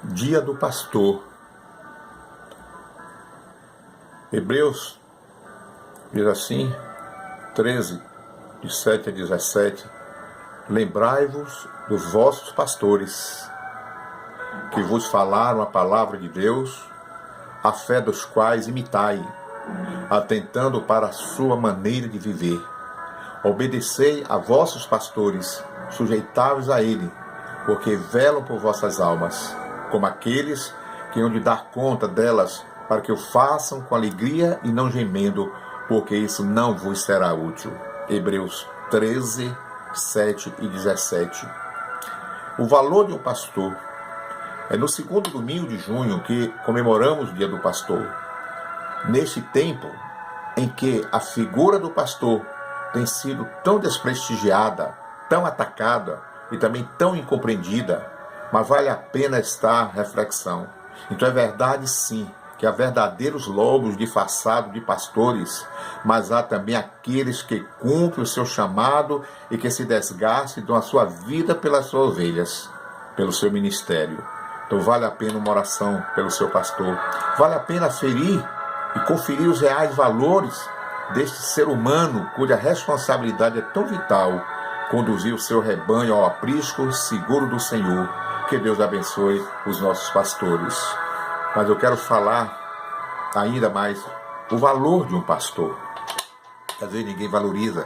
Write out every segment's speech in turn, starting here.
Dia do Pastor. Hebreus diz assim, 13, de 7 a 17: Lembrai-vos dos vossos pastores, que vos falaram a palavra de Deus, a fé dos quais imitai, atentando para a sua maneira de viver. Obedecei a vossos pastores, sujeitai-vos a ele, porque velam por vossas almas, como aqueles que hão de dar conta delas, para que o façam com alegria e não gemendo, porque isso não vos será útil. Hebreus 13, 7 e 17. O valor de um pastor. É no segundo domingo de junho que comemoramos o Dia do Pastor. Neste tempo em que a figura do pastor tem sido tão desprestigiada, tão atacada e também tão incompreendida, mas vale a pena esta reflexão. Então é verdade sim que há verdadeiros lobos disfarçados de pastores, mas há também aqueles que cumprem o seu chamado e que se desgastam e dão a sua vida pelas suas ovelhas, pelo seu ministério. Então vale a pena uma oração pelo seu pastor. Vale a pena ferir e conferir os reais valores deste ser humano cuja responsabilidade é tão vital, conduzir o seu rebanho ao aprisco seguro do Senhor. Que Deus abençoe os nossos pastores. Mas eu quero falar ainda mais o valor de um pastor. Às vezes ninguém valoriza,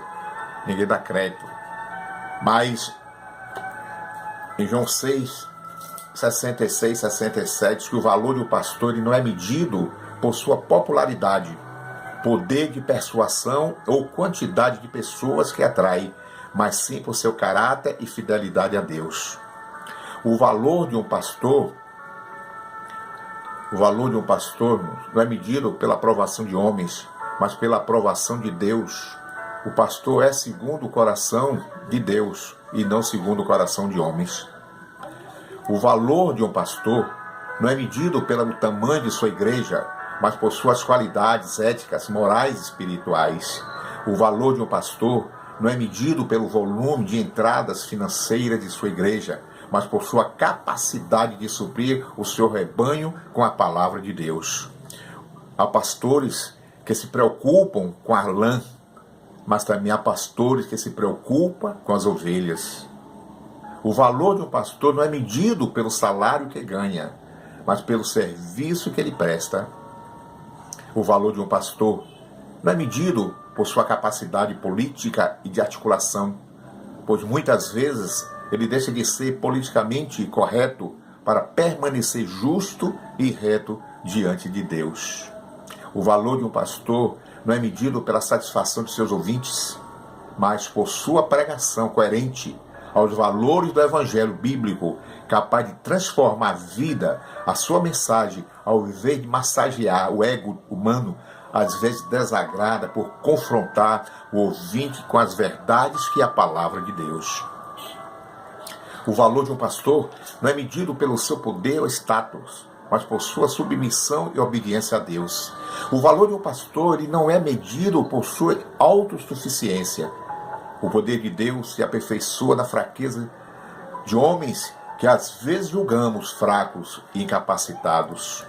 ninguém dá crédito. Mas em João 6, 66, 67, que o valor de um pastor ele não é medido por sua popularidade, poder de persuasão ou quantidade de pessoas que atrai, mas sim por seu caráter e fidelidade a Deus. O valor de um pastor não é medido pela aprovação de homens, mas pela aprovação de Deus. O pastor é segundo o coração de Deus e não segundo o coração de homens. O valor de um pastor não é medido pelo tamanho de sua igreja, mas por suas qualidades éticas, morais e espirituais. O valor de um pastor não é medido pelo volume de entradas financeiras de sua igreja, mas por sua capacidade de suprir o seu rebanho com a palavra de Deus. Há pastores que se preocupam com a lã, mas também há pastores que se preocupam com as ovelhas. O valor de um pastor não é medido pelo salário que ganha, mas pelo serviço que ele presta. O valor de um pastor não é medido por sua capacidade política e de articulação, pois muitas vezes ele deixa de ser politicamente correto para permanecer justo e reto diante de Deus. O valor de um pastor não é medido pela satisfação de seus ouvintes, mas por sua pregação coerente aos valores do Evangelho bíblico, capaz de transformar a vida, a sua mensagem, ao invés de massagear o ego humano, às vezes desagrada por confrontar o ouvinte com as verdades que é a palavra de Deus. O valor de um pastor não é medido pelo seu poder ou status, mas por sua submissão e obediência a Deus. O valor de um pastor ele não é medido por sua autossuficiência. O poder de Deus se aperfeiçoa na fraqueza de homens que às vezes julgamos fracos e incapacitados.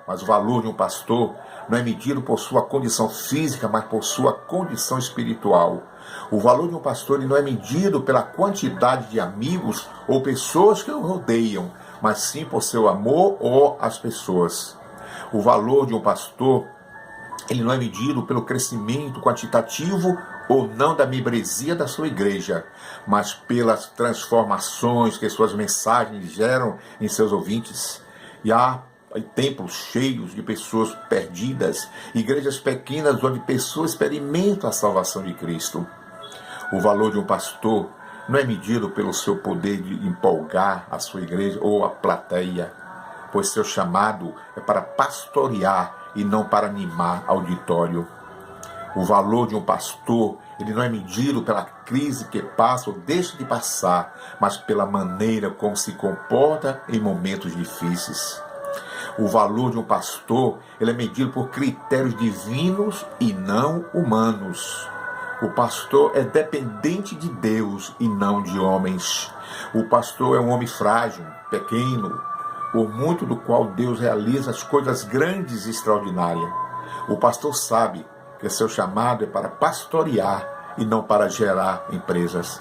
Mas o valor de um pastor não é medido por sua condição física, mas por sua condição espiritual. O valor de um pastor ele não é medido pela quantidade de amigos ou pessoas que o rodeiam, mas sim por seu amor ou às pessoas. O valor de um pastor ele não é medido pelo crescimento quantitativo ou não da membresia da sua igreja, mas pelas transformações que suas mensagens geram em seus ouvintes. E há templos cheios de pessoas perdidas, igrejas pequenas onde pessoas experimentam a salvação de Cristo. O valor de um pastor não é medido pelo seu poder de empolgar a sua igreja ou a plateia, pois seu chamado é para pastorear e não para animar auditório. O valor de um pastor ele não é medido pela crise que passa ou deixa de passar, mas pela maneira como se comporta em momentos difíceis. O valor de um pastor ele é medido por critérios divinos e não humanos. O pastor é dependente de Deus e não de homens. O pastor é um homem frágil, pequeno. por muito do qual Deus realiza as coisas grandes e extraordinárias. O pastor sabe que seu chamado é para pastorear e não para gerar empresas.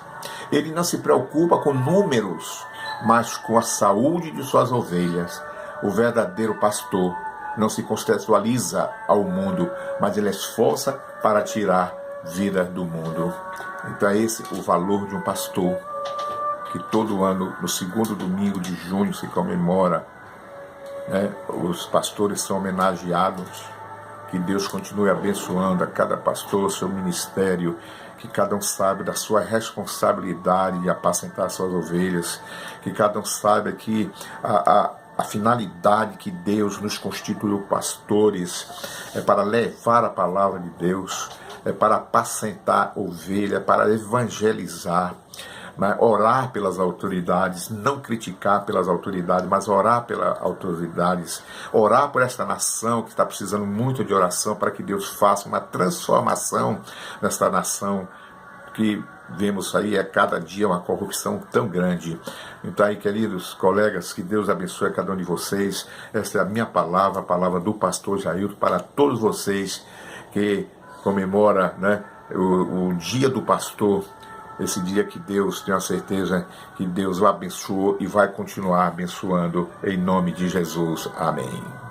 Ele não se preocupa com números, mas com a saúde de suas ovelhas. O verdadeiro pastor não se contextualiza ao mundo, mas ele esforça para tirar vida do mundo. Então é esse o valor de um pastor, que todo ano, no segundo domingo de junho, se comemora, né? Os pastores são homenageados. Que Deus continue abençoando a cada pastor, seu ministério, que cada um saiba da sua responsabilidade de apacentar suas ovelhas, que cada um saiba que a finalidade que Deus nos constituiu pastores é para levar a palavra de Deus, é para apacentar ovelha, para evangelizar, orar pelas autoridades, não criticar pelas autoridades, mas orar pelas autoridades, orar por esta nação que está precisando muito de oração para que Deus faça uma transformação nesta nação que vemos aí a cada dia uma corrupção tão grande. Então aí, queridos colegas, que Deus abençoe a cada um de vocês. Esta é a minha palavra, a palavra do pastor Jailton para todos vocês que comemora, né, o dia do pastor. Esse dia que Deus, tenho a certeza que Deus o abençoou e vai continuar abençoando em nome de Jesus. Amém.